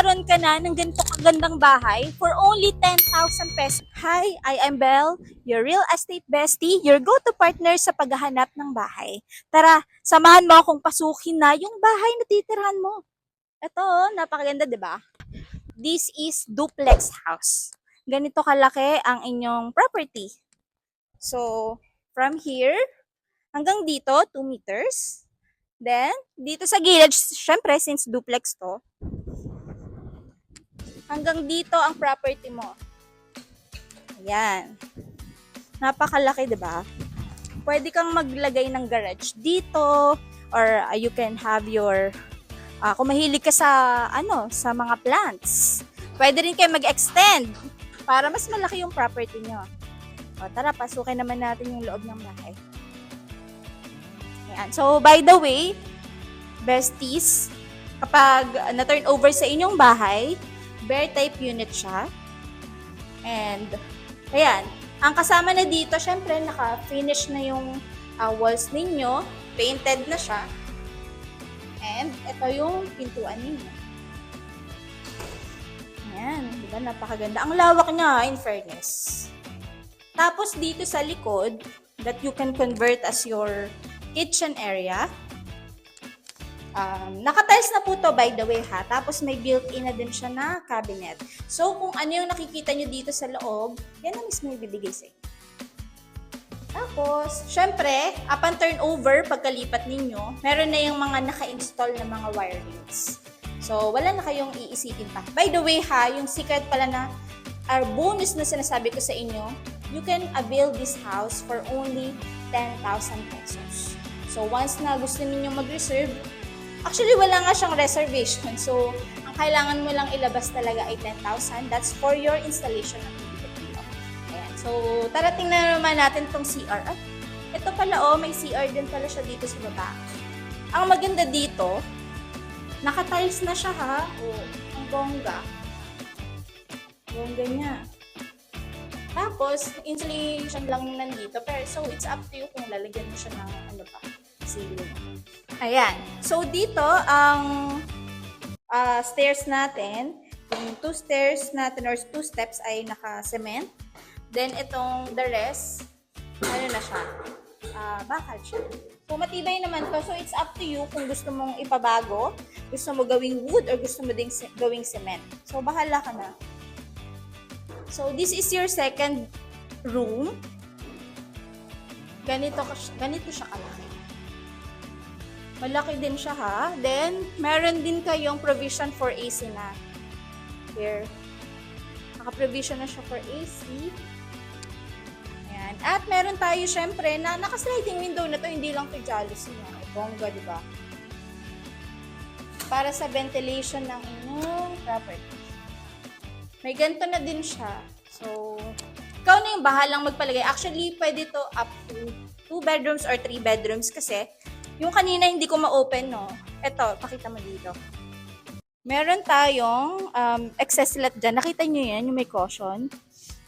magkakaroon ka na ng ganito kagandang bahay for only 10,000 pesos. Hi, I am Belle, your real estate bestie, your go-to partner sa paghahanap ng bahay. Tara, samahan mo akong pasukin na yung bahay na titirhan mo. Ito, napakaganda, di ba? This is duplex house. Ganito kalaki ang inyong property. So, from here hanggang dito, 2 meters. Then, dito sa gilid, syempre, since duplex to, hanggang dito ang property mo. Ayan. Napakalaki, di ba? Pwede kang maglagay ng garage dito, or you can have your, kung mahilig ka sa, sa mga plants, pwede rin kayo mag-extend para mas malaki yung property nyo. O, tara, pasukin naman natin yung loob ng bahay. Ayan. So, by the way, besties, kapag na-turn over sa inyong bahay, bear type unit siya. And, ayan. Ang kasama na dito, syempre, naka-finish na yung walls ninyo. Painted na siya. And, ito yung pintuan ninyo. Ayan. Diba? Napakaganda. Ang lawak niya, in fairness. Tapos, dito sa likod, that you can convert as your kitchen area. Naka-tiles na po to, by the way, ha. Tapos may built-in na din siya na cabinet. So, kung ano yung nakikita nyo dito sa loob, yan ang mismo ibibigay sa inyo. Tapos, syempre, upon turnover, pagkalipat ninyo, meron na yung mga naka-install na mga wirings. So, wala na kayong iisipin pa. By the way, ha, yung secret pala na, our bonus na sinasabi ko sa inyo, you can avail this house for only 10,000 pesos. So, once na gusto niyo mag-reserve, actually, wala nga siyang reservation. So, ang kailangan mo lang ilabas talaga ay 10,000. That's for your installation ng PBBO. Ayan. So, tara tingnan naman natin tong CR. Ito pala, may CR din pala siya dito sa baba. Ang maganda dito, naka-tiles na siya, ha? Ang bongga. Bongga niya. Tapos, insulation lang nandito. Pero, so, it's up to you kung lalagyan mo siya ng ceiling. Ayan. So, dito, ang stairs natin, yung 2 stairs natin or 2 steps ay naka-cement. Then, itong the rest, na siya? Bakal siya. So, matibay naman to. So, it's up to you kung gusto mong ipabago, gusto mo gawing wood, or gusto mo ding gawing cement. So, bahala ka na. So, this is your second room. Ganito siya kalaki. Malaki din siya, ha. Then, meron din kayong provision for AC na. Here. Naka-provision na siya for AC. Ayan. At meron tayo, syempre, na naka-sliding window na to. Hindi lang to jealousy. Bongga, di ba? Para sa ventilation ng inyong property. May ganito na din siya. So, ikaw na yung bahalang magpalagay. Actually, pwede to up to 2 bedrooms or 3 bedrooms kasi yung kanina hindi ko ma-open, no? Ito, pakita mo dito. Meron tayong excess lot dyan. Nakita nyo yan, yung may caution.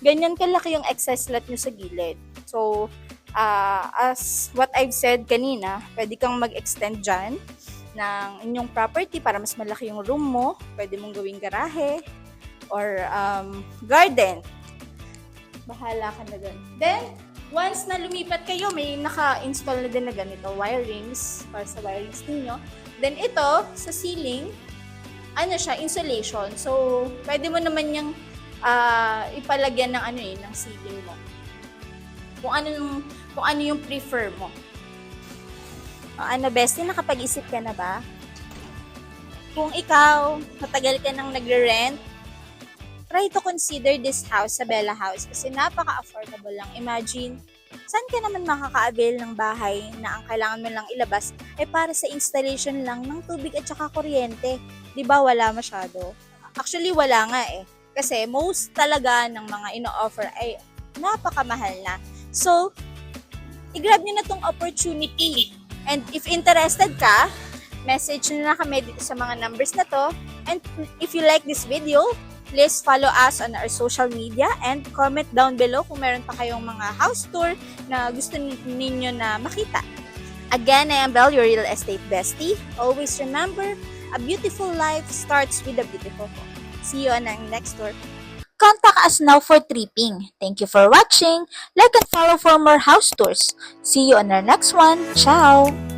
Ganyan kalaki yung excess lot nyo sa gilid. So, as what I've said kanina, pwede kang mag-extend dyan ng inyong property para mas malaki yung room mo. Pwede mong gawing garahe or garden. Bahala ka na dun. Then, once na lumipat kayo, may naka-install na din na ganito, wirings, para sa wirings ninyo. Then ito, sa ceiling, insulation. So, pwede mo naman yung ipalagyan ng ng ceiling mo. Kung ano yung prefer mo. Bestie, nakapag-isip ka na ba? Kung ikaw, matagal ka nang nagre-rent, try to consider this house sa Bella House kasi napaka-affordable lang. Imagine, saan ka naman makaka-avail ng bahay na ang kailangan mo lang ilabas ay para sa installation lang ng tubig at saka kuryente. Diba wala masyado? Actually, wala nga eh. Kasi most talaga ng mga ino-offer ay napakamahal na. So, i-grab nyo na tong opportunity. And if interested ka, message nyo na kami dito sa mga numbers na to. And if you like this video, please follow us on our social media and comment down below kung meron pa kayong mga house tour na gusto ninyo na makita. Again, I am Belle, your real estate bestie. Always remember, A beautiful life starts with a beautiful home. See you on our next tour. Contact us now for tripping. Thank you for watching. Like and follow for more house tours. See you on our next one. Ciao!